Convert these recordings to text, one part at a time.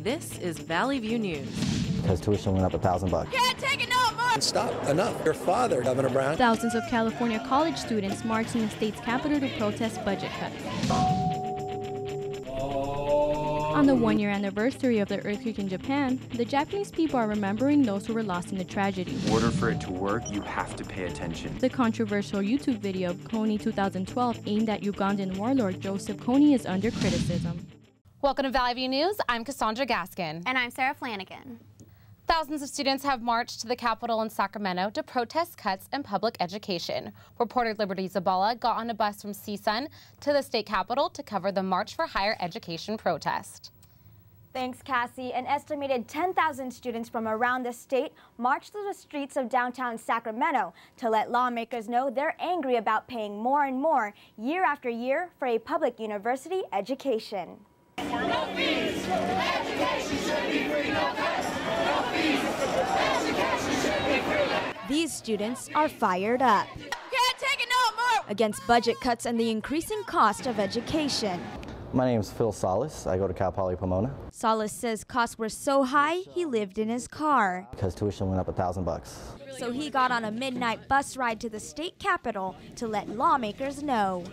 This is Valley View News. Because tuition went up $1,000. Can't take it no more! Stop. Enough. Your father, Governor Brown. Thousands of California college students marched in the state's capital to protest budget cuts. On the one-year anniversary of the earthquake in Japan, the Japanese people are remembering those who were lost in the tragedy. In order for it to work, you have to pay attention. The controversial YouTube video of Kony 2012 aimed at Ugandan warlord Joseph Kony is under criticism. Welcome to Valley View News. I'm Cassandra Gaskin. And I'm Sarah Flanagan. Thousands of students have marched to the Capitol in Sacramento to protest cuts in public education. Reporter Liberty Zabala got on a bus from CSUN to the state capitol to cover the March for Higher Education protest. Thanks, Cassie. An estimated 10,000 students from around the state marched through the streets of downtown Sacramento to let lawmakers know they're angry about paying more and more year after year for a public university education. No fees. Education should be free. No cuts. No fees. Education should be free. These students are fired up. Can't take it no more! Against budget cuts and the increasing cost of education. My name is Phil Salas. I go to Cal Poly Pomona. Salas says costs were so high, he lived in his car. Because tuition went up $1,000. So he got on a midnight bus ride to the state capitol to let lawmakers know.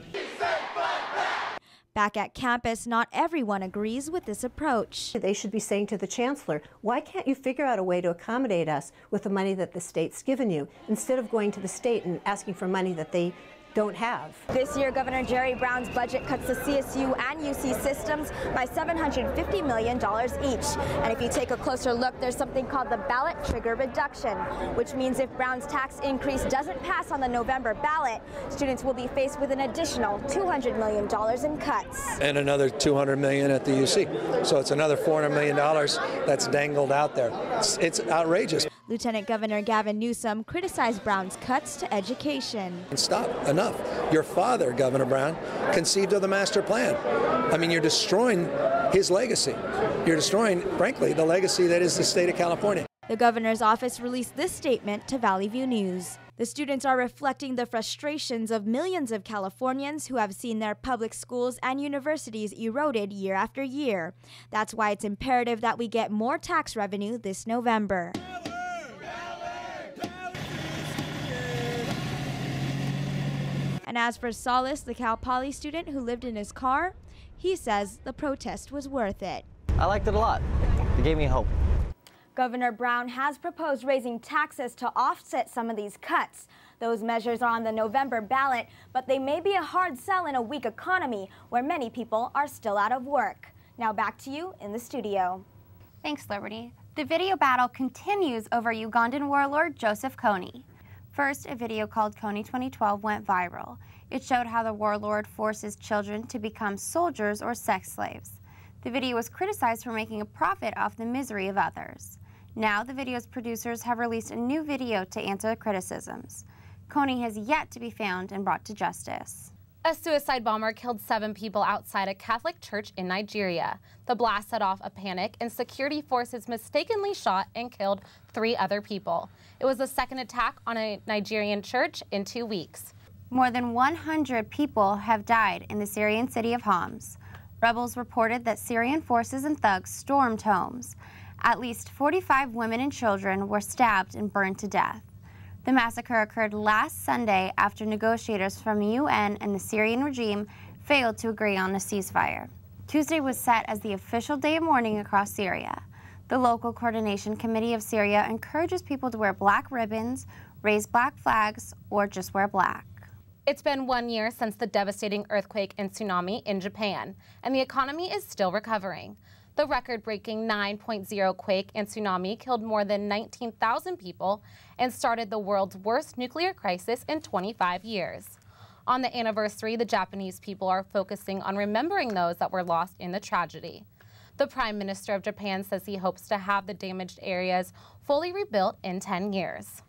Back at campus, not everyone agrees with this approach. They should be saying to the chancellor, why can't you figure out a way to accommodate us with the money that the state's given you, instead of going to the state and asking for money that they don't have. This year, Governor Jerry Brown's budget cuts the CSU and UC systems by $750 million each. And if you take a closer look, there's something called the ballot trigger reduction, which means if Brown's tax increase doesn't pass on the November ballot, students will be faced with an additional $200 million in cuts. And another $200 million at the UC. So it's another $400 million that's dangled out there. It's outrageous. Lieutenant Governor Gavin Newsom criticized Brown's cuts to education. Stop. Enough. Your father, Governor Brown, conceived of the master plan. I mean, you're destroying his legacy. You're destroying, frankly, the legacy that is the state of California. The governor's office released this statement to Valley View News. The students are reflecting the frustrations of millions of Californians who have seen their public schools and universities eroded year after year. That's why it's imperative that we get more tax revenue this November. And as for Salas, the Cal Poly student who lived in his car, he says the protest was worth it. I liked it a lot. It gave me hope. Governor Brown has proposed raising taxes to offset some of these cuts. Those measures are on the November ballot, but they may be a hard sell in a weak economy where many people are still out of work. Now back to you in the studio. Thanks, Liberty. The video battle continues over Ugandan warlord Joseph Kony. First, a video called Kony 2012 went viral. It showed how the warlord forces children to become soldiers or sex slaves. The video was criticized for making a profit off the misery of others. Now, the video's producers have released a new video to answer the criticisms. Kony has yet to be found and brought to justice. A suicide bomber killed 7 people outside a Catholic church in Nigeria. The blast set off a panic, and security forces mistakenly shot and killed 3 other people. It was the second attack on a Nigerian church in 2 weeks. More than 100 people have died in the Syrian city of Homs. Rebels reported that Syrian forces and thugs stormed homes. At least 45 women and children were stabbed and burned to death. The massacre occurred last Sunday after negotiators from the UN and the Syrian regime failed to agree on a ceasefire. Tuesday was set as the official day of mourning across Syria. The local coordination committee of Syria encourages people to wear black ribbons, raise black flags, or just wear black. It's been 1 year since the devastating earthquake and tsunami in Japan, and the economy is still recovering. The record-breaking 9.0 quake and tsunami killed more than 19,000 people and started the world's worst nuclear crisis in 25 years. On the anniversary, the Japanese people are focusing on remembering those that were lost in the tragedy. The Prime Minister of Japan says he hopes to have the damaged areas fully rebuilt in 10 years.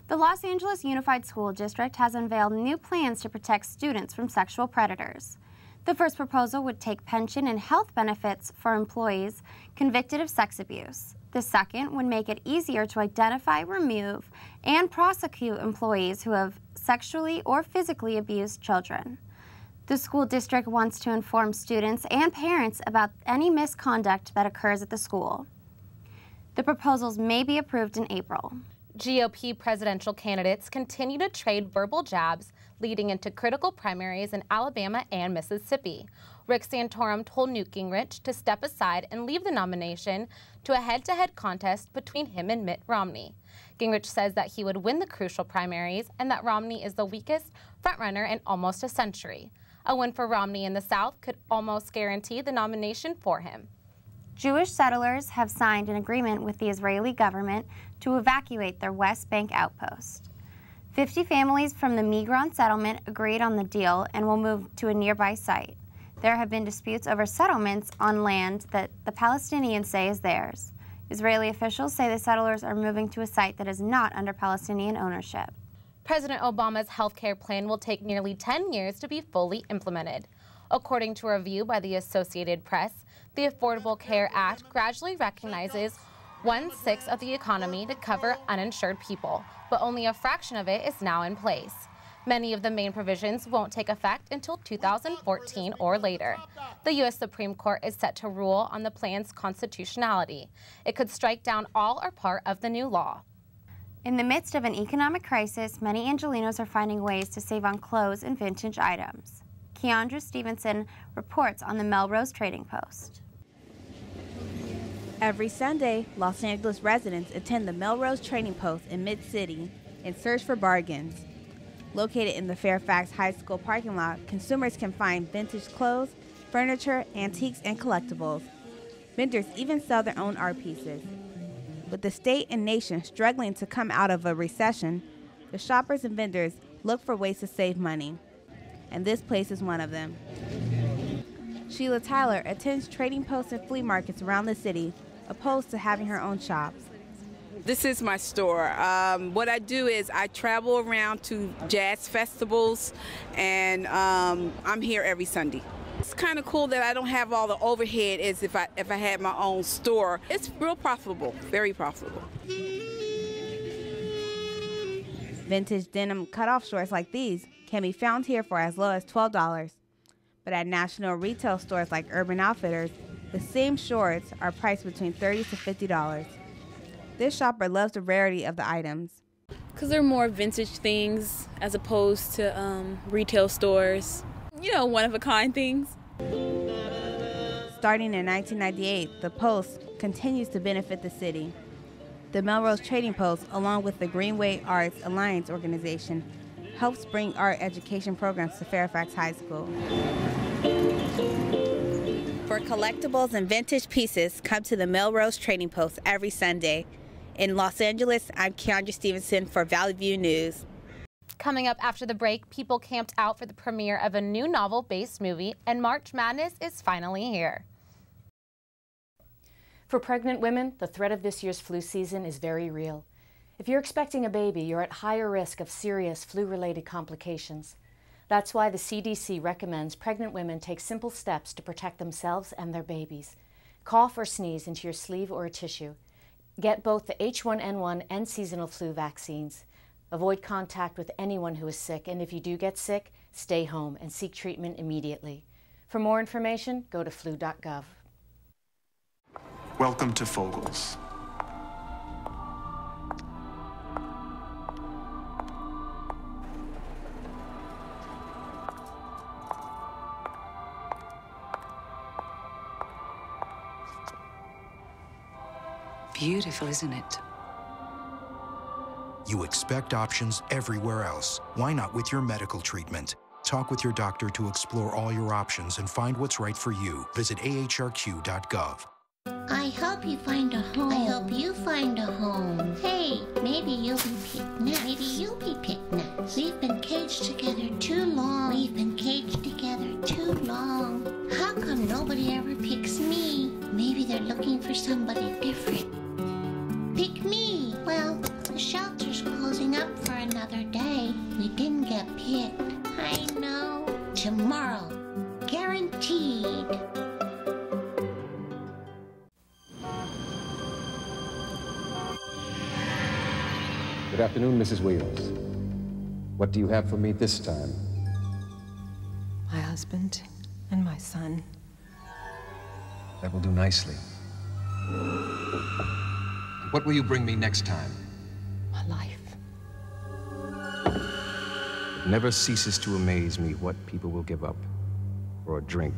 The Los Angeles Unified School District has unveiled new plans to protect students from sexual predators. The first proposal would take pension and health benefits for employees convicted of sex abuse. The second would make it easier to identify, remove, and prosecute employees who have sexually or physically abused children. The school district wants to inform students and parents about any misconduct that occurs at the school. The proposals may be approved in April. GOP presidential candidates continue to trade verbal jabs leading into critical primaries in Alabama and Mississippi. Rick Santorum told Newt Gingrich to step aside and leave the nomination to a head-to-head contest between him and Mitt Romney. Gingrich says that he would win the crucial primaries and that Romney is the weakest frontrunner in almost a century. A win for Romney in the South could almost guarantee the nomination for him. Jewish settlers have signed an agreement with the Israeli government to evacuate their West Bank outpost. 50 families from the Migron settlement agreed on the deal and will move to a nearby site. There have been disputes over settlements on land that the Palestinians say is theirs. Israeli officials say the settlers are moving to a site that is not under Palestinian ownership. President Obama's health care plan will take nearly 10 years to be fully implemented. According to a review by the Associated Press, the Affordable Care Act gradually recognizes 1/6 of the economy to cover uninsured people, but only a fraction of it is now in place. Many of the main provisions won't take effect until 2014 or later. The U.S. Supreme Court is set to rule on the plan's constitutionality. It could strike down all or part of the new law. In the midst of an economic crisis, many Angelenos are finding ways to save on clothes and vintage items. Keandra Stevenson reports on the Melrose Trading Post. Every Sunday, Los Angeles residents attend the Melrose Trading Post in Mid-City and search for bargains. Located in the Fairfax High School parking lot, consumers can find vintage clothes, furniture, antiques, and collectibles. Vendors even sell their own art pieces. With the state and nation struggling to come out of a recession, the shoppers and vendors look for ways to save money. And this place is one of them. Sheila Tyler attends trading posts and flea markets around the city, opposed to having her own shops. This is my store. What I do is I travel around to jazz festivals, and I'm here every Sunday. It's kind of cool that I don't have all the overhead as if I had my own store. It's real profitable, very profitable. Vintage denim cutoff shorts like these can be found here for as low as $12. But at national retail stores like Urban Outfitters, the same shorts are priced between $30 to $50. This shopper loves the rarity of the items. Because they're more vintage things as opposed to retail stores. You know, one-of-a-kind things. Starting in 1998, the Post continues to benefit the city. The Melrose Trading Post, along with the Greenway Arts Alliance organization, helps bring art education programs to Fairfax High School. For collectibles and vintage pieces, come to the Melrose Trading Post every Sunday. In Los Angeles, I'm Keandra Stevenson for Valley View News. Coming up after the break, people camped out for the premiere of a new novel-based movie, and March Madness is finally here. For pregnant women, the threat of this year's flu season is very real. If you're expecting a baby, you're at higher risk of serious flu-related complications. That's why the CDC recommends pregnant women take simple steps to protect themselves and their babies. Cough or sneeze into your sleeve or a tissue. Get both the H1N1 and seasonal flu vaccines. Avoid contact with anyone who is sick, and if you do get sick, stay home and seek treatment immediately. For more information, go to flu.gov. Welcome to Fogel's. Beautiful, isn't it? You expect options everywhere else. Why not with your medical treatment? Talk with your doctor to explore all your options and find what's right for you. Visit ahrq.gov. I hope you find a home. I hope you find a home. Hey, maybe you'll be picked next. Maybe you'll be picked next. We've been caged together too long. We've been caged together too long. How come nobody ever picks me? Maybe they're looking for somebody different. Pick me. Well, the shelter's closing up for another day. We didn't get picked. I know. Tomorrow. Guaranteed. Good afternoon, Mrs. Williams. What do you have for me this time? My husband and my son. That will do nicely. What will you bring me next time? My life. It never ceases to amaze me what people will give up for a drink.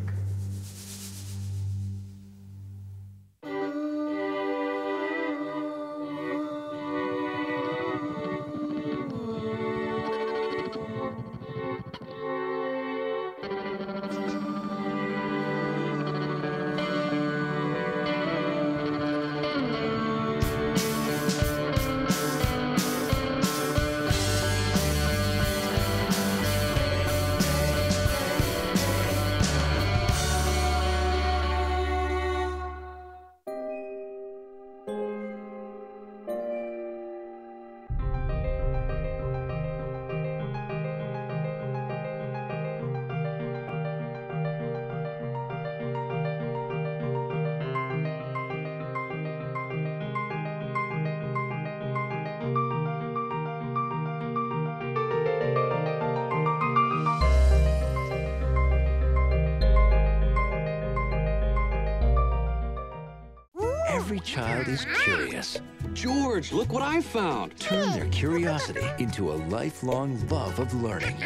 Every child is curious. George, look what I found. Turn their curiosity into a lifelong love of learning.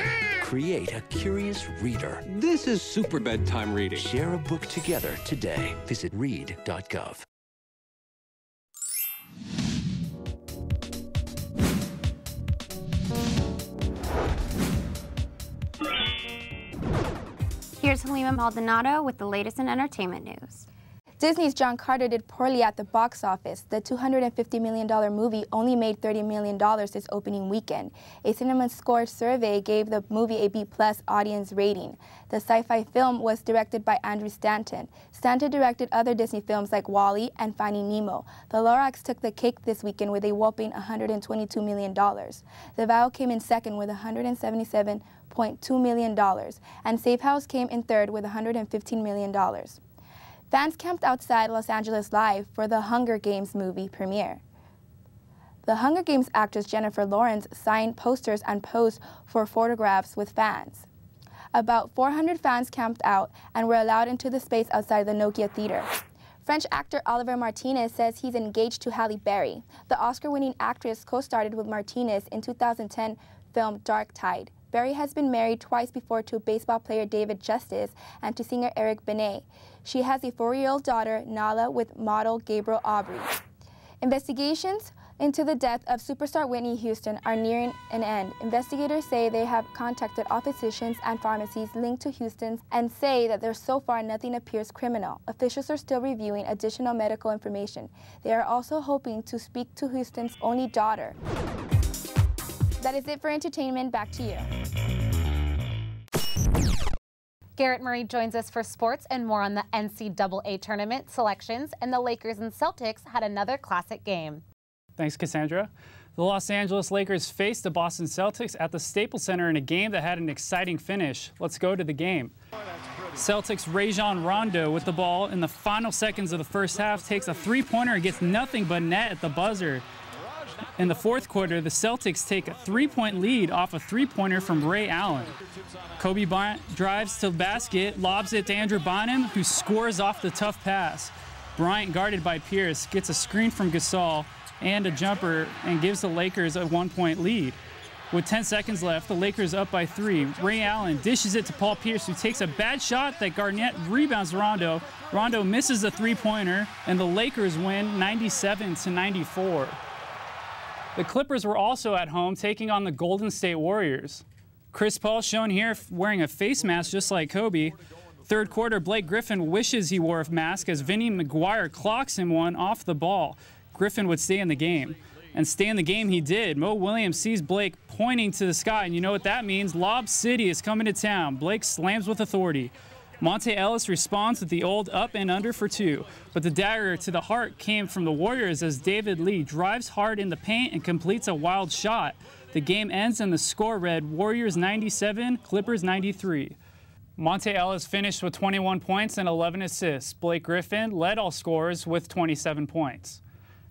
Create a curious reader. This is super bedtime reading. Share a book together today. Visit read.gov. Here's Halima Maldonado with the latest in entertainment news. Disney's John Carter did poorly at the box office. The $250 million movie only made $30 million this opening weekend. A CinemaScore survey gave the movie a B+ audience rating. The sci-fi film was directed by Andrew Stanton. Stanton directed other Disney films like WALL-E and Finding Nemo. The Lorax took the cake this weekend with a whopping $122 million. The Vow came in second with $177.2 million, and Safe House came in third with $115 million. Fans camped outside Los Angeles Live for the Hunger Games movie premiere. The Hunger Games actress Jennifer Lawrence signed posters and posed for photographs with fans. About 400 fans camped out and were allowed into the space outside the Nokia Theater. French actor Oliver Martinez says he's engaged to Halle Berry. The Oscar-winning actress co-starred with Martinez in 2010 film Dark Tide. Berry has been married twice before to baseball player David Justice and to singer Eric Benet. She has a 4-year-old daughter, Nala, with model Gabriel Aubry. Investigations into the death of superstar Whitney Houston are nearing an end. Investigators say they have contacted all physicians and pharmacies linked to Houston and say that there's so far nothing appears criminal. Officials are still reviewing additional medical information. They are also hoping to speak to Houston's only daughter. That is it for entertainment. Back to you. Garrett Murray joins us for sports and more on the NCAA tournament selections, and the Lakers and Celtics had another classic game. Thanks, Cassandra. The Los Angeles Lakers faced the Boston Celtics at the Staples Center in a game that had an exciting finish. Let's go to the game. Celtics' Rajon Rondo with the ball in the final seconds of the first half takes a three-pointer and gets nothing but net at the buzzer. In the fourth quarter, the Celtics take a 3-point lead off a three-pointer from Ray Allen. Kobe Bryant drives to the basket, lobs it to Andrew Bynum, who scores off the tough pass. Bryant, guarded by Pierce, gets a screen from Gasol and a jumper and gives the Lakers a 1-point lead. With 10 seconds left, the Lakers up by 3. Ray Allen dishes it to Paul Pierce, who takes a bad shot that Garnett rebounds Rondo. Rondo misses a three-pointer, and the Lakers win 97-94. The Clippers were also at home taking on the Golden State Warriors. Chris Paul shown here wearing a face mask just like Kobe. Third quarter, Blake Griffin wishes he wore a mask as Vinny McGuire clocks him one off the ball. Griffin would stay in the game. And stay in the game he did. Mo Williams sees Blake pointing to the sky, and you know what that means. Lob City is coming to town. Blake slams with authority. Monte Ellis responds with the old up and under for 2, but the dagger to the heart came from the Warriors as David Lee drives hard in the paint and completes a wild shot. The game ends and the score read Warriors 97, Clippers 93. Monte Ellis finished with 21 points and 11 assists. Blake Griffin led all scorers with 27 points.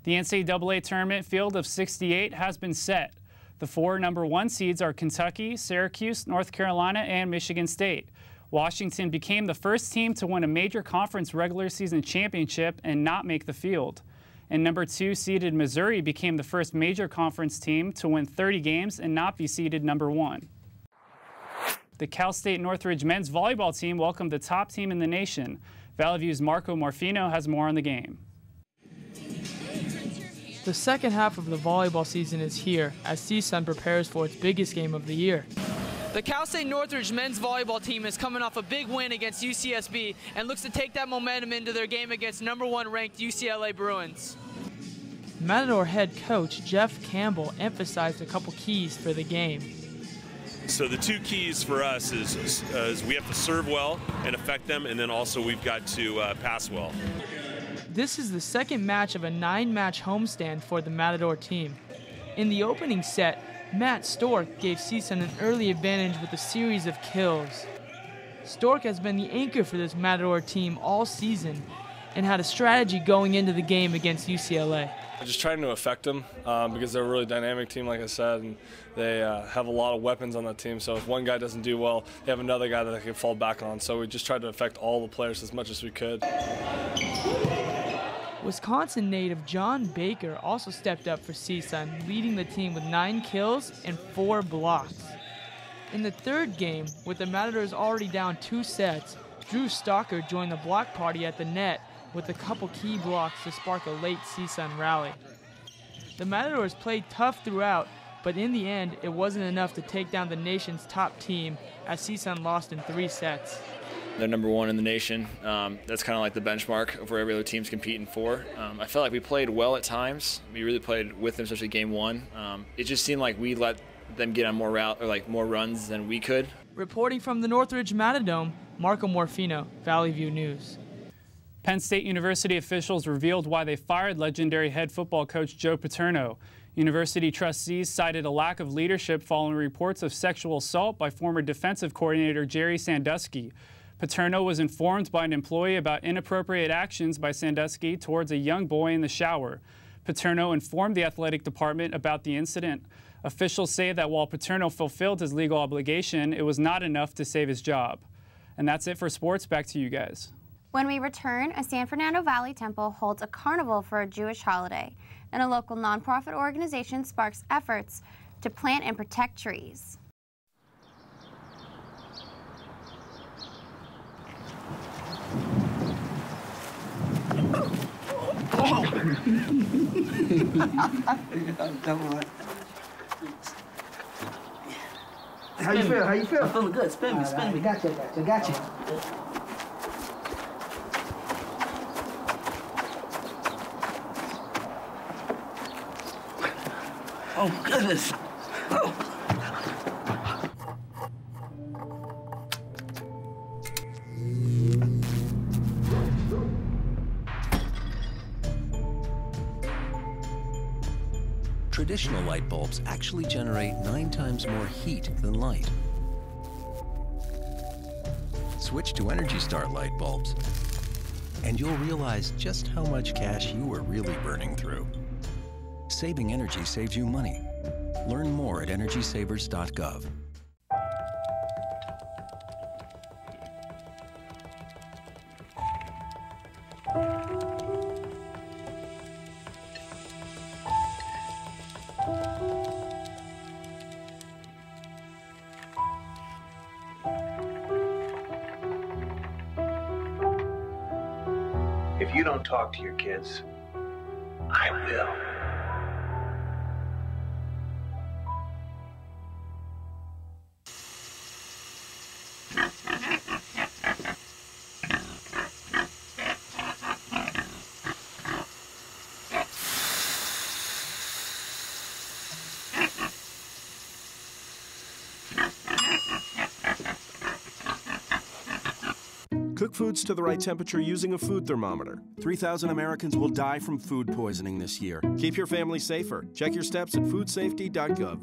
The NCAA tournament field of 68 has been set. The 4 number 1 seeds are Kentucky, Syracuse, North Carolina, and Michigan State. Washington became the first team to win a major conference regular season championship and not make the field. And number 2 seeded Missouri became the first major conference team to win 30 games and not be seeded number 1. The Cal State Northridge men's volleyball team welcomed the top team in the nation. Valley View's Marco Morfino has more on the game. The second half of the volleyball season is here as CSUN prepares for its biggest game of the year. The Cal State Northridge men's volleyball team is coming off a big win against UCSB and looks to take that momentum into their game against number 1 ranked UCLA Bruins. Matador head coach Jeff Campbell emphasized a couple keys for the game. So the 2 keys for us is we have to serve well and affect them, and then also we've got to pass well. This is the second match of a 9-match homestand for the Matador team. In the opening set, Matt Stork gave CSUN an early advantage with a series of kills. Stork has been the anchor for this Matador team all season and had a strategy going into the game against UCLA. Just trying to affect them because they're a really dynamic team, like I said, and they have a lot of weapons on that team. So if one guy doesn't do well, they have another guy that they can fall back on. So we just tried to affect all the players as much as we could. Wisconsin native John Baker also stepped up for CSUN, leading the team with 9 kills and 4 blocks. In the third game, with the Matadors already down 2 sets, Drew Stalker joined the block party at the net with a couple key blocks to spark a late CSUN rally. The Matadors played tough throughout, but in the end, it wasn't enough to take down the nation's top team as CSUN lost in 3 sets. They're number 1 in the nation. That's kind of like the benchmark of where every other team's competing for. I felt like we played well at times. We really played with them, especially game 1. It just seemed like we let them get on more runs than we could. Reporting from the Northridge Matadome, Marco Morfino, Valley View News. Penn State University officials revealed why they fired legendary head football coach Joe Paterno. University trustees cited a lack of leadership following reports of sexual assault by former defensive coordinator Jerry Sandusky. Paterno was informed by an employee about inappropriate actions by Sandusky towards a young boy in the shower. Paterno informed the athletic department about the incident. Officials say that while Paterno fulfilled his legal obligation, it was not enough to save his job. And that's it for sports. Back to you guys. When we return, a San Fernando Valley temple holds a carnival for a Jewish holiday, and a local nonprofit organization sparks efforts to plant and protect trees. How you feel? How you feel? I'm feeling good. Spin me, spin me. Gotcha. Oh, goodness. Oh. Traditional light bulbs actually generate 9 times more heat than light. Switch to Energy Star light bulbs, and you'll realize just how much cash you were really burning through. Saving energy saves you money. Learn more at energysavers.gov. If you don't talk to your kids, I will. Cook foods to the right temperature using a food thermometer. 3,000 Americans will die from food poisoning this year. Keep your family safer. Check your steps at foodsafety.gov.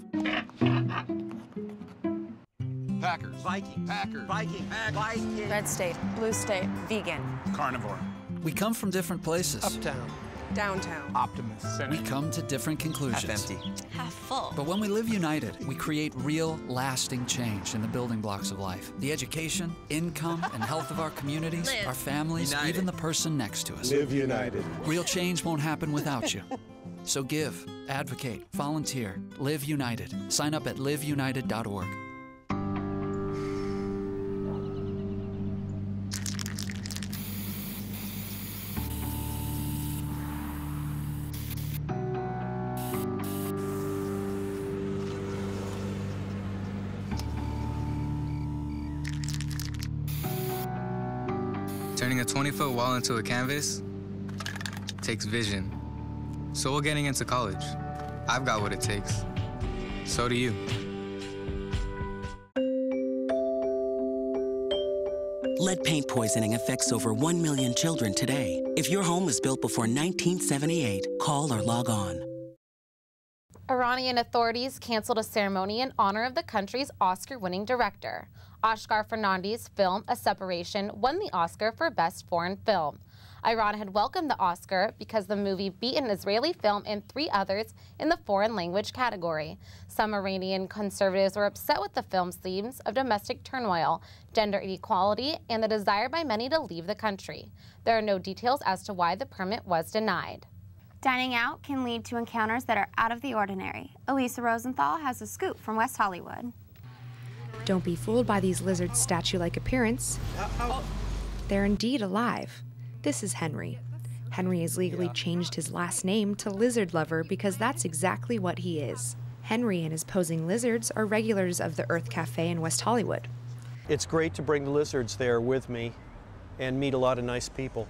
Packers. Viking. Packers. Viking. Viking. Red state. Blue state. Vegan. Carnivore. We come from different places. Uptown. Downtown. Optimist. We come to different conclusions. Half empty. Half full. But when we live united, we create real, lasting change in the building blocks of life. The education, income, and health of our communities, our families, United. even the person next to us. Live united. Real change won't happen without you. So give, advocate, volunteer, live united. Sign up at liveunited.org. Turning a 20-foot wall into a canvas takes vision. So we're getting into college. I've got what it takes. So do you. Lead paint poisoning affects over 1 million children today. If your home was built before 1978, call or log on. Iranian authorities canceled a ceremony in honor of the country's Oscar-winning director. Oscar Fernandes' film, A Separation, won the Oscar for Best Foreign Film. Iran had welcomed the Oscar because the movie beat an Israeli film and 3 others in the foreign language category. Some Iranian conservatives were upset with the film's themes of domestic turmoil, gender inequality, and the desire by many to leave the country. There are no details as to why the permit was denied. Dining out can lead to encounters that are out of the ordinary. Elisa Rosenthal has a scoop from West Hollywood. Don't be fooled by these lizards' statue-like appearance. They're indeed alive. This is Henry. Henry has legally changed his last name to Lizard Lover because that's exactly what he is. Henry and his posing lizards are regulars of the Earth Cafe in West Hollywood. It's great to bring the lizards there with me and meet a lot of nice people.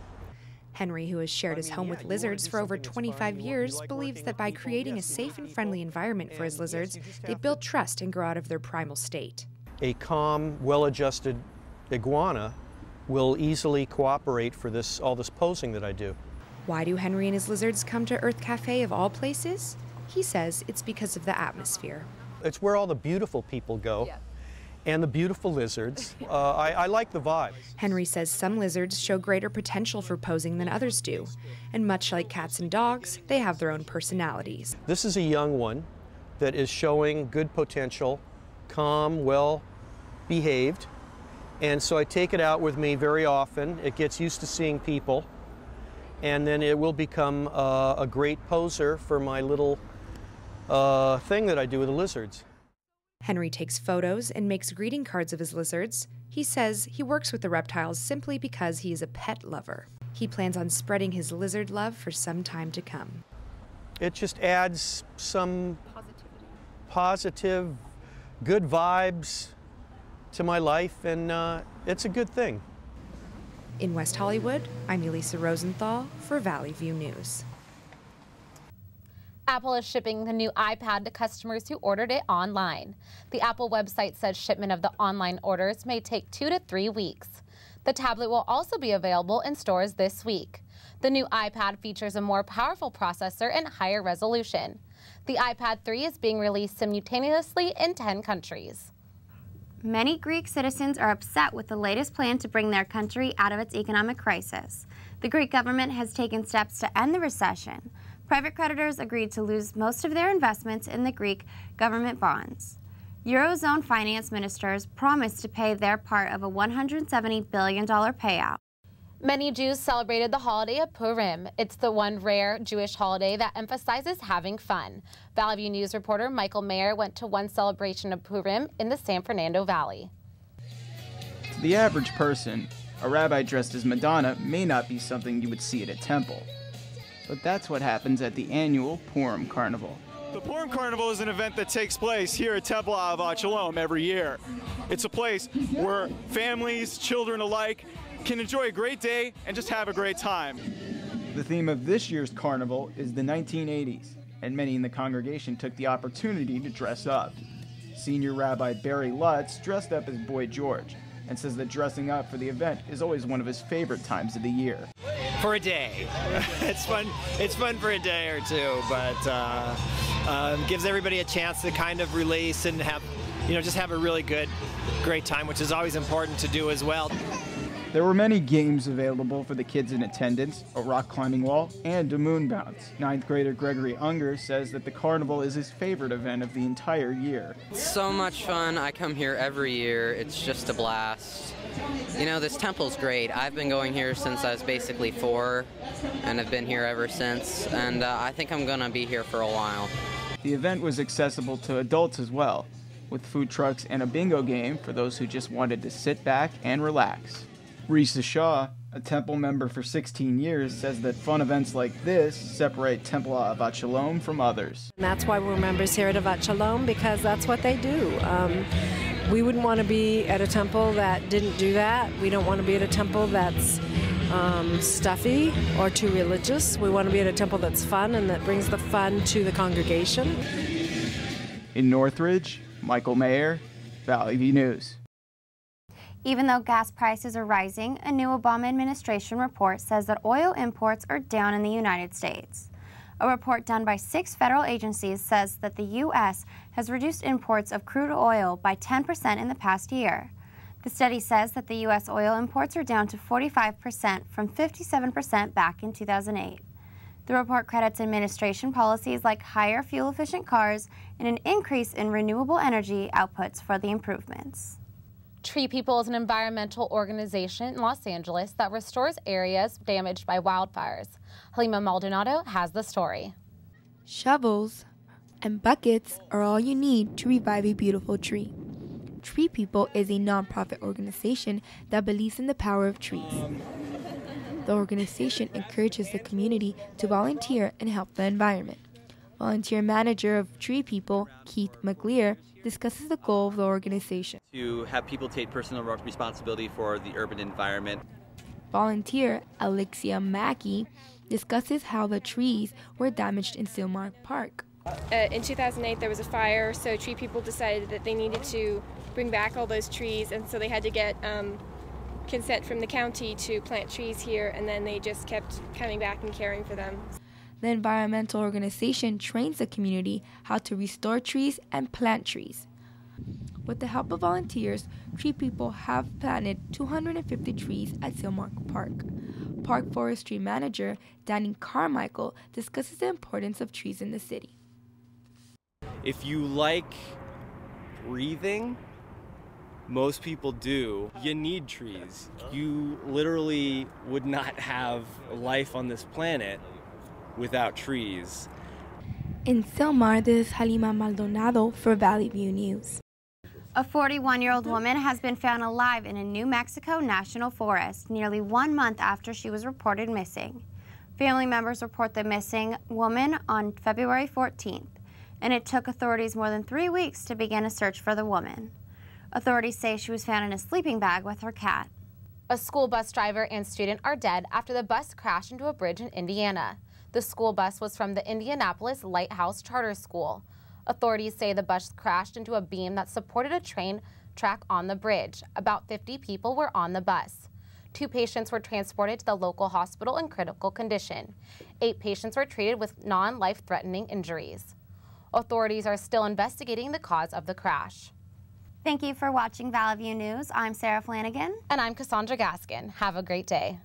Henry, who has shared his home with lizards for over 25 years, believes that by creating a safe and friendly environment for his lizards, they build trust and grow out of their primal state. A calm, well-adjusted iguana will easily cooperate for all this posing that I do. Why do Henry and his lizards come to Earth Cafe of all places? He says it's because of the atmosphere. It's where all the beautiful people go, and the beautiful lizards. I like the vibe. Henry says some lizards show greater potential for posing than others do, and much like cats and dogs, they have their own personalities. This is a young one that is showing good potential, calm, well-behaved. And so I take it out with me very often. It gets used to seeing people, and then it will become a great poser for my little thing that I do with the lizards. Henry takes photos and makes greeting cards of his lizards. He says he works with the reptiles simply because he is a pet lover. He plans on spreading his lizard love for some time to come. It just adds some positive, good vibes to my life, and it's a good thing. In West Hollywood, I'm Elisa Rosenthal for Valley View News. Apple is shipping the new iPad to customers who ordered it online. The Apple website says shipment of the online orders may take 2 to 3 weeks. The tablet will also be available in stores this week. The new iPad features a more powerful processor and higher resolution. The iPad 3 is being released simultaneously in 10 countries. Many Greek citizens are upset with the latest plan to bring their country out of its economic crisis. The Greek government has taken steps to end the recession. Private creditors agreed to lose most of their investments in the Greek government bonds. Eurozone finance ministers promised to pay their part of a $170 billion payout. Many Jews celebrated the holiday of Purim. It's the one rare Jewish holiday that emphasizes having fun. Valley View News reporter Michael Mayer went to one celebration of Purim in the San Fernando Valley. To the average person, a rabbi dressed as Madonna may not be something you would see at a temple. But that's what happens at the annual Purim Carnival. The Purim Carnival is an event that takes place here at Temple Ahavat Shalom every year. It's a place where families, children alike, can enjoy a great day and just have a great time. The theme of this year's carnival is the 1980s, and many in the congregation took the opportunity to dress up. Senior Rabbi Barry Lutz dressed up as Boy George and says that dressing up for the event is always one of his favorite times of the year. For a day. It's fun for a day or two, but gives everybody a chance to kind of release and have, just have a really great time, which is always important to do as well. There were many games available for the kids in attendance, a rock climbing wall, and a moon bounce. 9th grader Gregory Unger says that the carnival is his favorite event of the entire year. It's so much fun. I come here every year. It's just a blast. You know, this temple's great. I've been going here since I was basically 4, and have been here ever since, and I think I'm gonna be here for a while. The event was accessible to adults as well, with food trucks and a bingo game for those who just wanted to sit back and relax. Risa Shaw, a temple member for 16 years, says that fun events like this separate Temple Avat Shalom from others. And that's why we're members here at Avat Shalom, because that's what they do. We wouldn't want to be at a temple that didn't do that. We don't want to be at a temple that's stuffy or too religious. We want to be at a temple that's fun and that brings the fun to the congregation. In Northridge, Michael Mayer, Valley View News. Even though gas prices are rising, a new Obama administration report says that oil imports are down in the United States. A report done by 6 federal agencies says that the U.S. has reduced imports of crude oil by 10% in the past year. The study says that the U.S. oil imports are down to 45% from 57% back in 2008. The report credits administration policies like higher fuel-efficient cars and an increase in renewable energy outputs for the improvements. Tree People is an environmental organization in Los Angeles that restores areas damaged by wildfires. Halima Maldonado has the story. Shovels and buckets are all you need to revive a beautiful tree. Tree People is a nonprofit organization that believes in the power of trees. The organization encourages the community to volunteer and help the environment. Volunteer manager of Tree People, Keith McLear, discusses the goal of the organization. To have people take personal responsibility for the urban environment. Volunteer Alexia Mackey discusses how the trees were damaged in Silmar Park. In 2008 there was a fire, so Tree People decided that they needed to bring back all those trees, and so they had to get consent from the county to plant trees here, and then they just kept coming back and caring for them. The environmental organization trains the community how to restore trees and plant trees. With the help of volunteers, Tree People have planted 250 trees at Silmar Park. Park Forestry Manager Danny Carmichael discusses the importance of trees in the city. If you like breathing, most people do, you need trees. You literally would not have life on this planet without trees. In Silmar, this is Halima Maldonado for Valley View News. A 41-year-old woman has been found alive in a New Mexico national forest nearly 1 month after she was reported missing. Family members report the missing woman on February 14th, and it took authorities more than 3 weeks to begin a search for the woman. Authorities say she was found in a sleeping bag with her cat. A school bus driver and student are dead after the bus crashed into a bridge in Indiana. The school bus was from the Indianapolis Lighthouse Charter School. Authorities say the bus crashed into a beam that supported a train track on the bridge. About 50 people were on the bus. 2 patients were transported to the local hospital in critical condition. 8 patients were treated with non-life-threatening injuries. Authorities are still investigating the cause of the crash. Thank you for watching Valley View News. I'm Sarah Flanagan. And I'm Cassandra Gaskin. Have a great day.